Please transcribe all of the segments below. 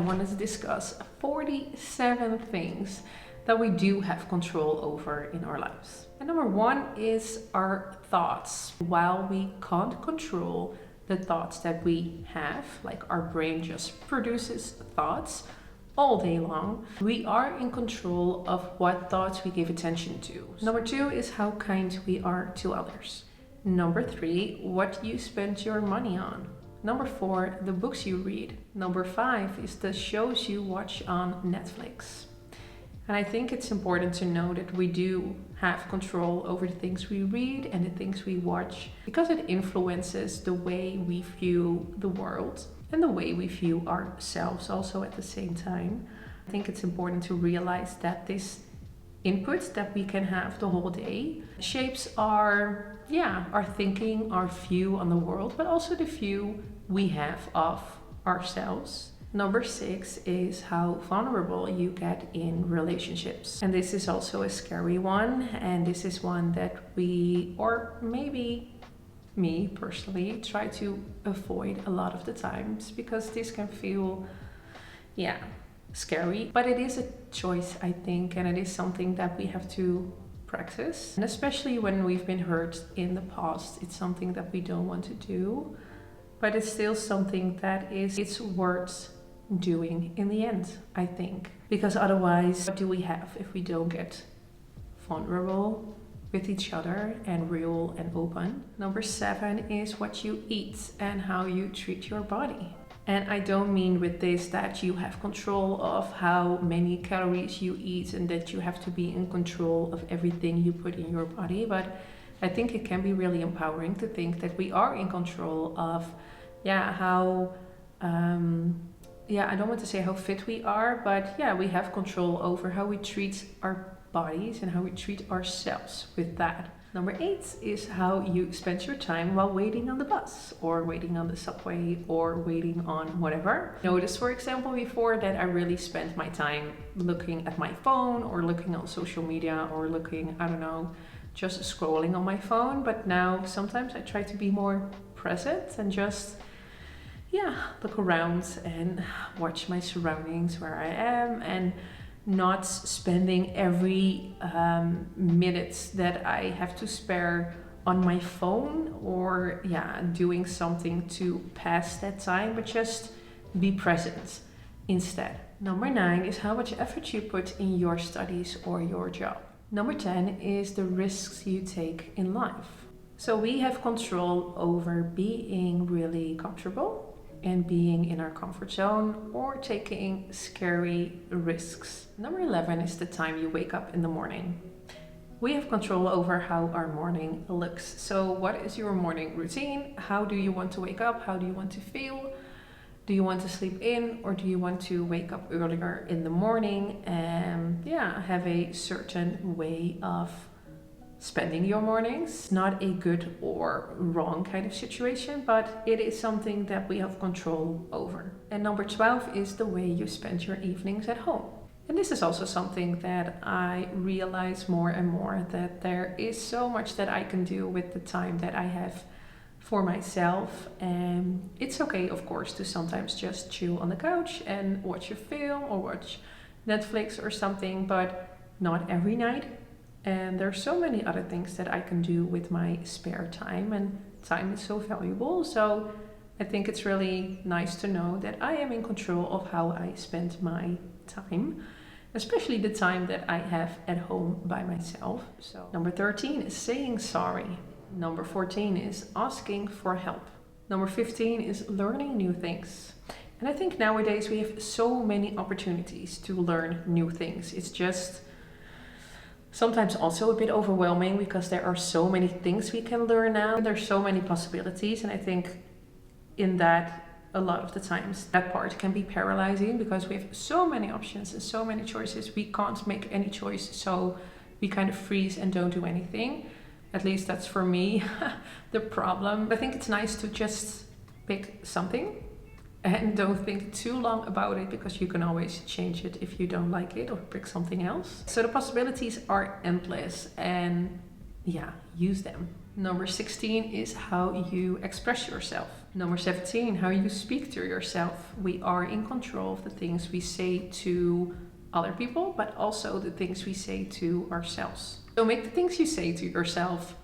wanted to discuss 47 things that we do have control over in our lives. And number one is our thoughts. While we can't control the thoughts that we have, like our brain just produces thoughts all day long, we are in control of what thoughts we give attention to. Number two is how kind we are to others. Number three, what you spend your money on. Number four, the books you read. Number five is the shows you watch on Netflix. And I think it's important to know that we do have control over the things we read and the things we watch, because it influences the way we view the world and the way we view ourselves also at the same time. I think it's important to realize that this input that we can have the whole day shapes our thinking, our view on the world, but also the view we have of ourselves. Number six is how vulnerable you get in relationships. And this is also a scary one. And this is one that we, or maybe me personally, try to avoid a lot of the times, because this can feel, scary. But it is a choice, I think, and it is something that we have to practice. And especially when we've been hurt in the past, it's something that we don't want to do. But it's still something that it's worth doing in the end, I think. Because otherwise, what do we have if we don't get vulnerable with each other and real and open? Number seven is what you eat and how you treat your body. And I don't mean with this that you have control of how many calories you eat and that you have to be in control of everything you put in your body, but I think it can be really empowering to think that we are in control of how I don't want to say how fit we are, but we have control over how we treat our bodies and how we treat ourselves with that. Number eight is how you spend your time while waiting on the bus or waiting on the subway or waiting on whatever. Notice, for example, before that I really spent my time looking at my phone or looking on social media or looking, just scrolling on my phone. But now sometimes I try to be more present and just look around and watch my surroundings, where I am, and not spending every minute that I have to spare on my phone or doing something to pass that time, but just be present instead. Number nine is how much effort you put in your studies or your job. Number 10 is the risks you take in life. So we have control over being really comfortable and being in our comfort zone or taking scary risks. Number 11 is the time you wake up in the morning. We have control over how our morning looks. So what is your morning routine? How do you want to wake up? How do you want to feel? Do you want to sleep in, or do you want to wake up earlier in the morning and have a certain way of spending your mornings? Not a good or wrong kind of situation, but it is something that we have control over. And number 12 is the way you spend your evenings at home. And this is also something that I realize more and more, that there is so much that I can do with the time that I have for myself. And it's okay, of course, to sometimes just chill on the couch and watch a film or watch Netflix or something, but not every night. And there's so many other things that I can do with my spare time, and time is so valuable. So I think it's really nice to know that I am in control of how I spend my time, especially the time that I have at home by myself. So number 13 is saying sorry. Number 14 is asking for help. Number 15 is learning new things. And I think nowadays we have so many opportunities to learn new things. It's just sometimes also a bit overwhelming because there are so many things we can learn now. There's so many possibilities, and I think in that a lot of the times that part can be paralyzing because we have so many options and so many choices. We can't make any choice, so we kind of freeze and don't do anything. At least that's for me the problem. I think it's nice to just pick something and don't think too long about it, because you can always change it if you don't like it or pick something else. So the possibilities are endless, and use them. Number 16 is how you express yourself. Number 17, how you speak to yourself. We are in control of the things we say to other people, but also the things we say to ourselves. So make the things you say to yourself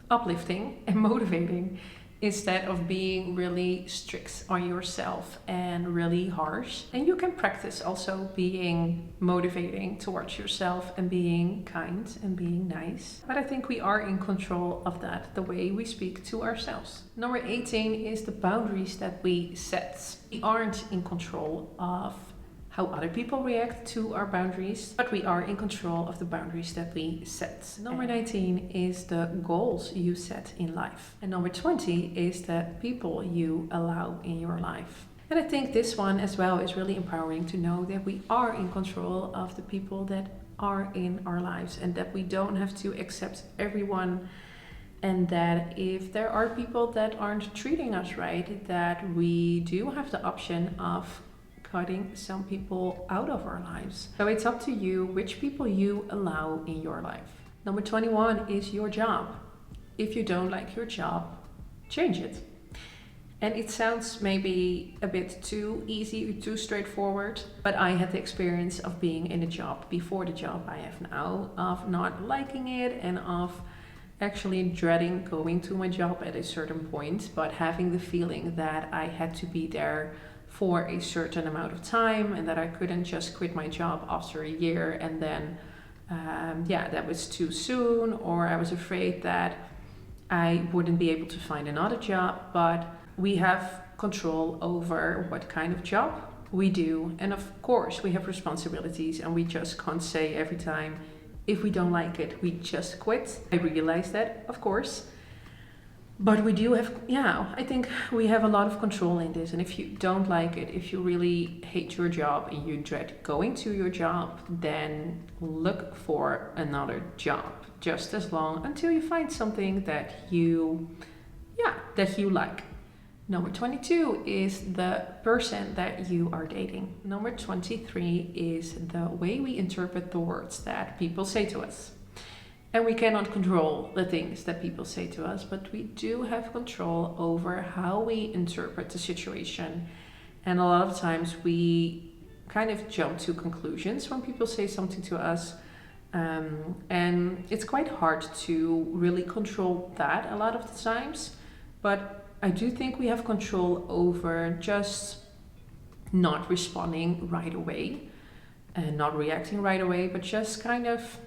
uplifting and motivating, instead of being really strict on yourself and really harsh. And you can practice also being motivating towards yourself and being kind and being nice. But I think we are in control of that, the way we speak to ourselves. Number 18 is the boundaries that we set. We aren't in control of how other people react to our boundaries, but we are in control of the boundaries that we set. Number 19 is the goals you set in life. And number 20 is the people you allow in your life. And I think this one as well is really empowering, to know that we are in control of the people that are in our lives, and that we don't have to accept everyone, and that if there are people that aren't treating us right, that we do have the option of cutting some people out of our lives. So it's up to you which people you allow in your life. Number 21 is your job. If you don't like your job, change it. And it sounds maybe a bit too easy, too straightforward, but I had the experience of being in a job before the job I have now, of not liking it and of actually dreading going to my job at a certain point, but having the feeling that I had to be there for a certain amount of time, and that I couldn't just quit my job after a year, and then that was too soon, or I was afraid that I wouldn't be able to find another job. But we have control over what kind of job we do, and of course we have responsibilities, and we just can't say every time if we don't like it we just quit. I realize that, of course. But we do have, I think we have a lot of control in this. And if you don't like it, if you really hate your job and you dread going to your job, then look for another job, just as long until you find something that you like. Number 22 is the person that you are dating. Number 23 is the way we interpret the words that people say to us. And we cannot control the things that people say to us, but we do have control over how we interpret the situation. And a lot of times we kind of jump to conclusions when people say something to us. And it's quite hard to really control that a lot of the times. But I do think we have control over just not responding right away and not reacting right away, but just kind of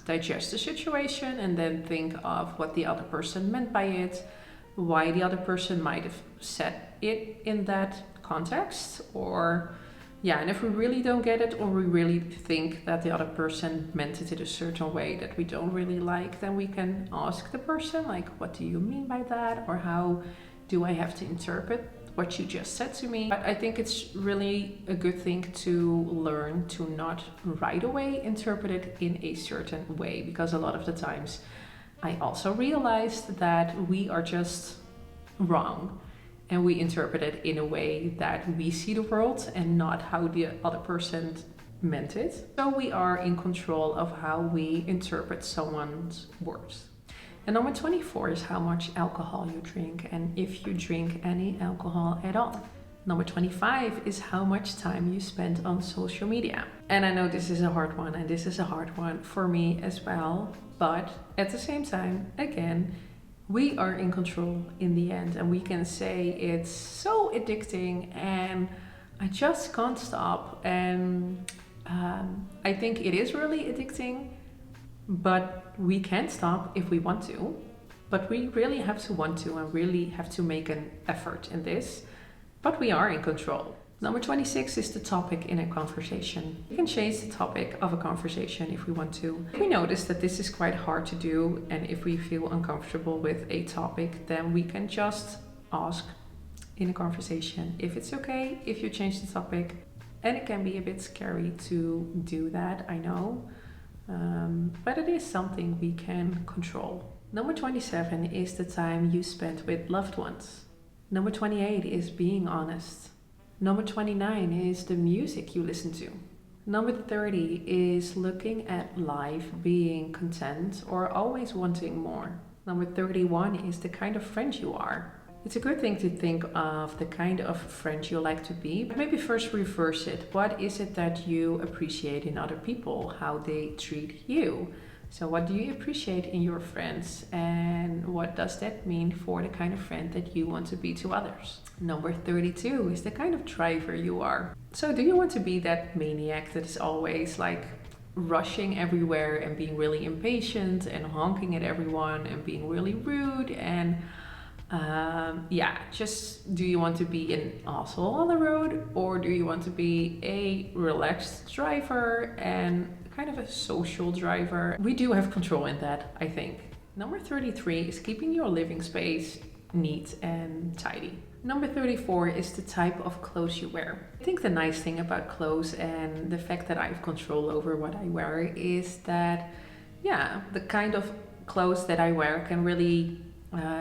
digest the situation and then think of what the other person meant by it, why the other person might have said it in that context, and if we really don't get it, or we really think that the other person meant it in a certain way that we don't really like, then we can ask the person, like, what do you mean by that, or how do I have to interpret what you just said to me? But I think it's really a good thing to learn to not right away interpret it in a certain way, because a lot of the times I also realized that we are just wrong and we interpret it in a way that we see the world and not how the other person meant it. So we are in control of how we interpret someone's words. And number 24 is how much alcohol you drink, and if you drink any alcohol at all. Number 25 is how much time you spend on social media. And I know this is a hard one, and this is a hard one for me as well. But at the same time, again, we are in control in the end, and we can say it's so addicting and I just can't stop. And I think it is really addicting. But we can stop if we want to, but we really have to want to and really have to make an effort in this, but we are in control. Number 26 is the topic in a conversation. We can change the topic of a conversation if we want to. If we notice that this is quite hard to do, and if we feel uncomfortable with a topic, then we can just ask in a conversation if it's okay if you change the topic. And it can be a bit scary to do that, I know. But it is something we can control. Number 27 is the time you spend with loved ones. Number 28 is being honest. Number 29 is the music you listen to. Number 30 is looking at life being content or always wanting more. Number 31 is the kind of friend you are. It's a good thing to think of the kind of friend you like to be, but maybe first reverse it. What is it that you appreciate in other people? How they treat you? So what do you appreciate in your friends, and what does that mean for the kind of friend that you want to be to others? Number 32 is the kind of driver you are. So do you want to be that maniac that is always like rushing everywhere and being really impatient and honking at everyone and being really rude and just do you want to be an asshole on the road, or do you want to be a relaxed driver and kind of a social driver? We do have control in that, I think. Number 33 is keeping your living space neat and tidy. Number 34 is the type of clothes you wear. I think the nice thing about clothes and the fact that I have control over what I wear is that, the kind of clothes that I wear can really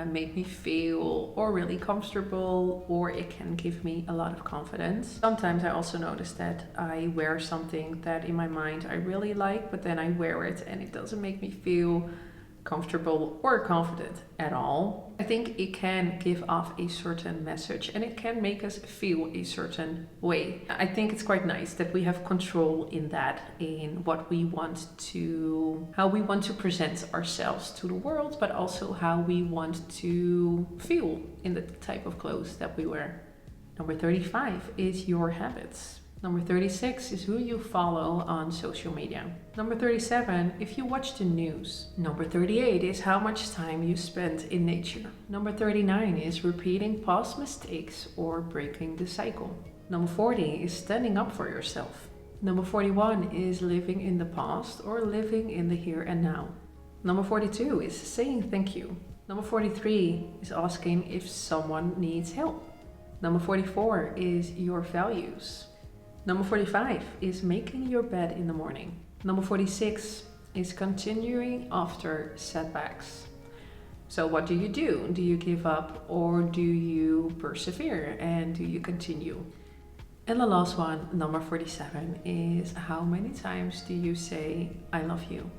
make me feel or really comfortable, or it can give me a lot of confidence. Sometimes I also notice that I wear something that in my mind I really like, but then I wear it and it doesn't make me feel comfortable or confident at all. I think it can give off a certain message and it can make us feel a certain way. I think it's quite nice that we have control in that, in what we want to, how we want to present ourselves to the world, but also how we want to feel in the type of clothes that we wear. Number 35 is your habits. Number 36 is who you follow on social media. Number 37, if you watch the news. Number 38 is how much time you spend in nature. Number 39 is repeating past mistakes or breaking the cycle. Number 40 is standing up for yourself. Number 41 is living in the past or living in the here and now. Number 42 is saying thank you. Number 43 is asking if someone needs help. Number 44 is your values. Number 45 is making your bed in the morning. Number 46 is continuing after setbacks. So what do? Do you give up, or do you persevere, and do you continue? And the last one, number 47, is how many times do you say I love you?